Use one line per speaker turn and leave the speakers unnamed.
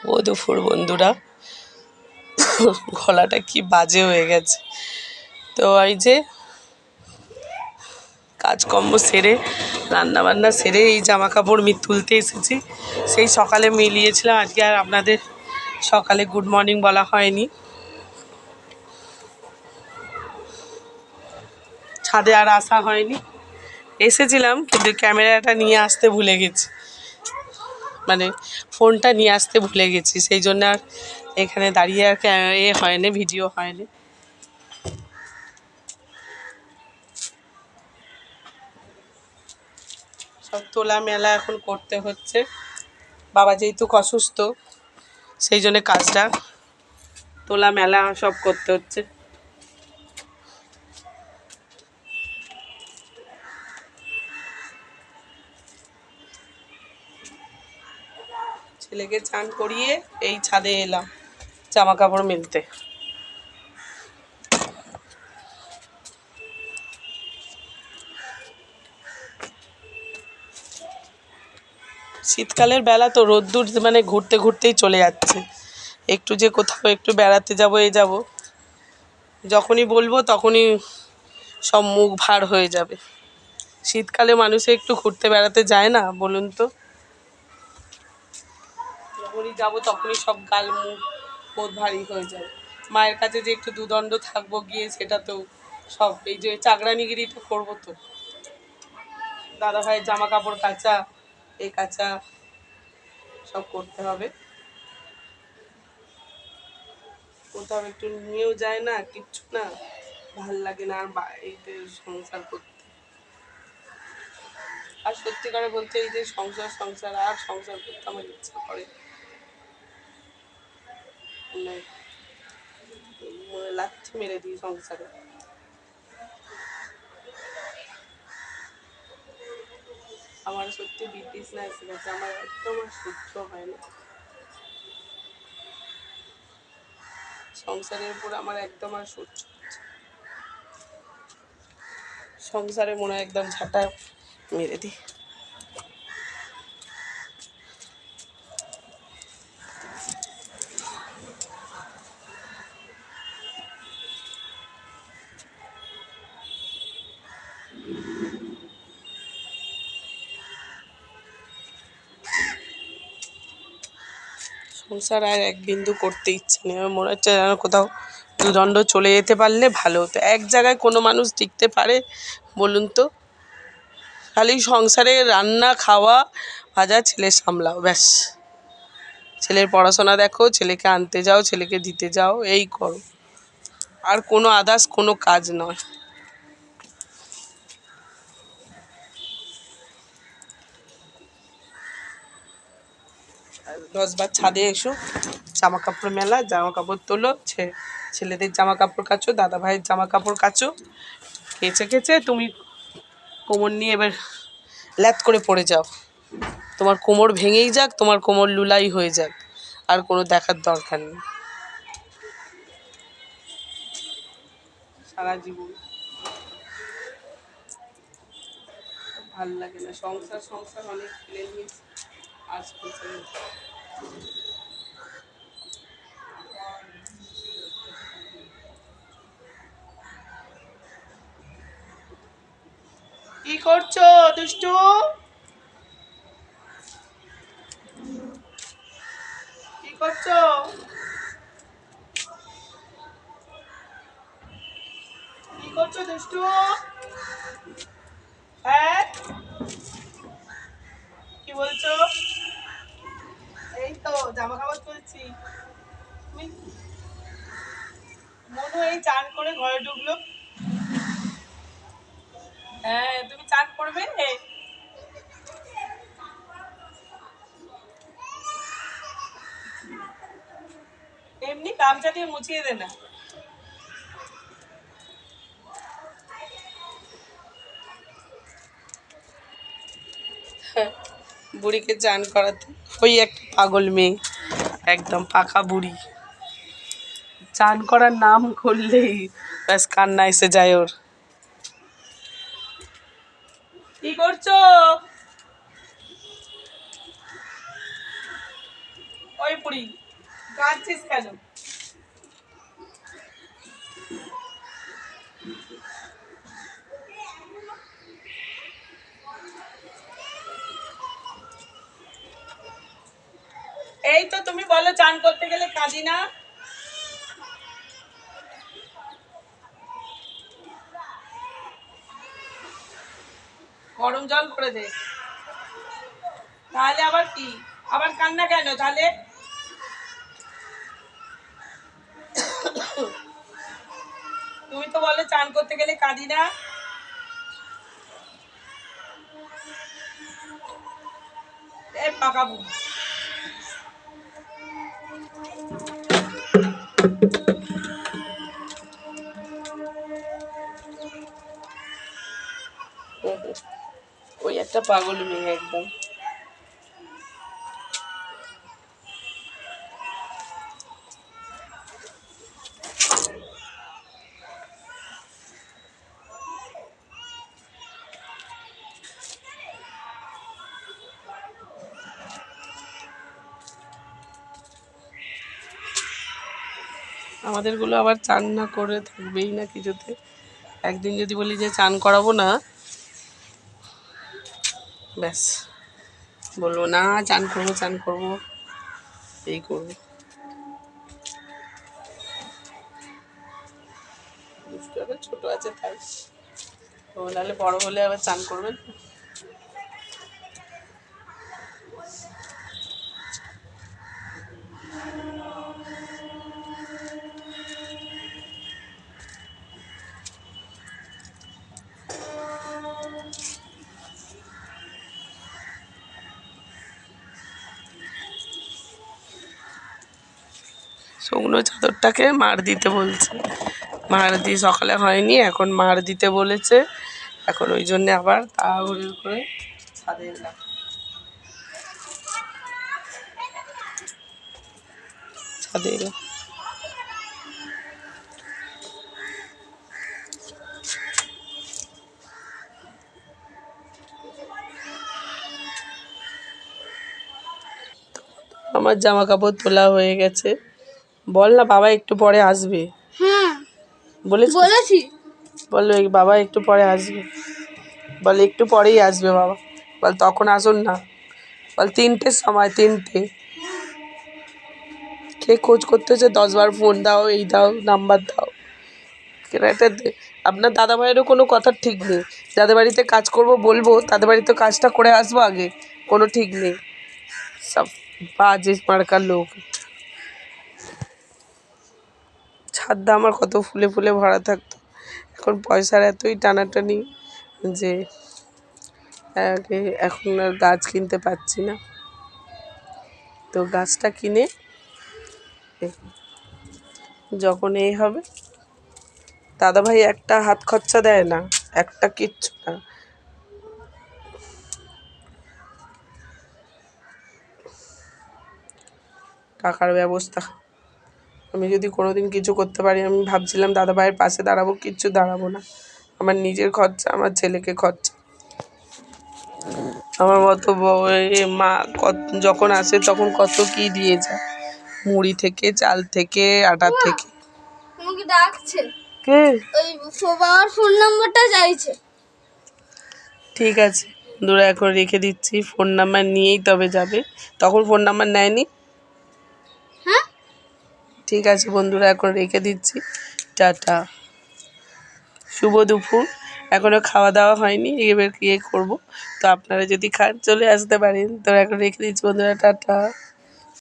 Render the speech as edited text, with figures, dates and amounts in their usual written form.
ও দুপুর বন্ধুরা, গলাটা কি বাজে হয়ে গেছে। তো এই যে কাজকর্ম সেরে রান্নাবান্না সেরে এই জামা কাপড় তুলতে এসেছি। সেই সকালে মিলিয়েছিলাম, আজকে আর আপনাদের সকালে গুড মর্নিং বলা হয়নি। ছাদে আর আসা হয়নি, এসেছিলাম কিন্তু ক্যামেরাটা নিয়ে আসতে ভুলে গেছি, মানে ফোনটা নিয়ে আসতে ভুলে গেছি, সেই জন্য আর এখানে দাঁড়িয়ে আর হয়নি, ভিডিও হয়নি। সব তোলা মেলা এখন করতে হচ্ছে। বাবা যেহেতু অসুস্থ, সেই জন্য কাজটা তোলা মেলা সব করতে হচ্ছে। ছেলেকে চান করিয়ে এই ছাদে এলাম জামা কাপড় মেলতে। শীতকালের বেলা তো রোদ্দুর মানে ঘুরতে ঘুরতেই চলে যাচ্ছে। একটু যে কোথাও একটু বেড়াতে যাব যখনই বলবো তখনই সব মুখ ভার হয়ে যাবে। শীতকালে মানুষে একটু ঘুরতে বেড়াতে যায় না বলুন তো? যখনই যাবো তখনই সব গাল মুখ বোধ ভারী হয়ে যায়। মায়ের কাছে যে একটু দুদণ্ড থাকবো গিয়ে, সেটা তো সব এই যে চাকরানিগিরিটা করবো, তো দাদা ভাইয়ের জামা কাপড় কাচা, এই কাচা সব করতে হবে। কোথাও একটু নিয়েও যায় না, কিচ্ছু না, ভাল লাগে না আর বাড়িতে সংসার করতে। আর সত্যি করে বলতে এই যে সংসার করতে আমার ইচ্ছা করে, মানে লাথি মেরে দিই সংসারে। আমার সত্যি বিতৃষ্ণা এসে গেছে, আমার একদম আর সহ্য হয় না সংসারের উপর, আমার একদম আর সহ্য হচ্ছে। সংসারে মনে হয় একদম ঝাঁটা মেরে দিই। সংসার আর এক বিন্দু করতে ইচ্ছে নেই, আমার মনে হচ্ছে যেন কোথাও দুদণ্ড চলে যেতে পারলে ভালো হতো। এক জায়গায় কোনো মানুষ টিকতে পারে বলুন তো? খালি সংসারে রান্না, খাওয়া, ভাজা, ছেলে সামলাও, ব্যাস। ছেলের পড়াশোনা দেখো, ছেলেকে আনতে যাও, ছেলেকে দিতে যাও, এই করো, আর কোনো আদার্স কোনো কাজ নয়। 10 বার ছাদে এসো, জামা কাপড় মেলা, জামা কাপড় তোলো, ছেলেদের জামা কাপড় কাচো, দাদা ভাইয়ের জামা কাপড় কাচো, কেচে কেচে তুমি কোমর নিয়ে এবার ল্যাত করে পড়ে যাও। তোমার কোমর ভেঙেই যাক, তোমার কোমর লুলাই হয়ে যাক, আর কোনো দেখার দরকার নেই সারা জীবন। ভাল লাগে না সংসার অনেক ফেলে নিয়েছি, আর সংসারে কি করছো দুষ্টু? কি করছো? কি করছো দুষ্টু? হ্যাঁ, কি বলছো? এই তো জামা কাপড় তুলছি। তুমি মনু এই চান করে ঘরে ঢুকলো। হ্যাঁ, তুমি চান করবে? এমনি গামছা দিয়ে মুছিয়ে দে না। বুড়িকে চান করাতে ওই একটা পাগল মেয়ে, একদম পাকা বুড়ি, চান করার নাম করলেই ব্যাস কান্না এসে যায় ওর। কি করছো? ওই পুরি কাঁদছিস কেন? এই তো তুমি বলো চান করতে গেলে কাঁদি না। গরম জল করে দে। তাহলে আবার কি? আবার কান্না কেন তাহলে? তুমি তো বলো চান করতে গেলে কাঁদি না। এ পাকাবো। ওই একটা পাগল মেয়ে একদম। আমাদেরগুলো আবার চান না করে থাকবেই না কিছুতে। একদিন যদি বলি যে চান করাবো না, ব্যাস বলবো না চান করবো চান করবো, এই করবো। ছোট আছে তাই, ও নাহলে বড় হলে আবার চান করবেন। শুকনো চাদরটাকে মার দিতে বলছে, মার দিয়ে সকালে হয়নি, এখন মার দিতে বলেছে। এখন ওই জন্যে আবার তাড়াহুড়ো করে ছাদে এলাম। ছাদে এলাম। আমার জামা কাপড় তোলা হয়ে গেছে। বল না বাবা একটু পরে আসবে।
হ্যাঁ
বলেছি। বললো বাবা একটু পরে আসবে। বল একটু পরেই আসবে বাবা। বল তখন আসুন না। বল 3টের সময়, 3টে। কে খোঁজ করতে হচ্ছে 10বার ফোন দাও, এই দাও, নাম্বার দাও। এটা আপনার দাদা ভাইয়েরও কোনো কথার ঠিক নেই। যাদের বাড়িতে কাজ করব বলবো, তাদের বাড়িতে কাজটা করে আসবো আগে, কোনো ঠিক নেই। সব বাজে মার্কার লোক। ছাদটা আমার কত ফুলে ফুলে ভরা থাকতো, এখন পয়সার এতই টানাটানি যে এখন আর গাছ কিনতে পারছি না। তো গাছটা কিনে যখন এই হবে, দাদাভাই একটা হাত খরচা দেয় না, একটা কিচ্ছু না। টাকার ব্যবস্থা আমি যদি কোনোদিন কিছু করতে পারি, আমি ভাবছিলাম দাদাভাইয়ের পাশে দাঁড়াবো, কিচ্ছু দাঁড়াবো না। আমার নিজের খরচা, আমার ছেলেকে খরচা। আমার মতো মা যখন আসে তখন কত কি দিয়ে যায়, মুড়ি থেকে, চাল থেকে, আটা থেকে।
আমাকে ডাকছে
কে?
ওই বাবার ফোন নাম্বারটা চাইছে।
ঠিক আছে বন্ধুরা, এখন রেখে দিচ্ছি। ফোন নাম্বার নিয়েই তবে যাবে, তখন ফোন নাম্বার নেয়নি।
হ্যাঁ
ঠিক আছে বন্ধুরা, এখন রেখে দিচ্ছি। টাটা, শুভ দুপুর। এখনও খাওয়া দাওয়া হয়নি, এবার করবো। তো আপনারা যদি খান চলে আসতে পারেন। তো এখন রেখে দিচ্ছি বন্ধুরা, টাটা।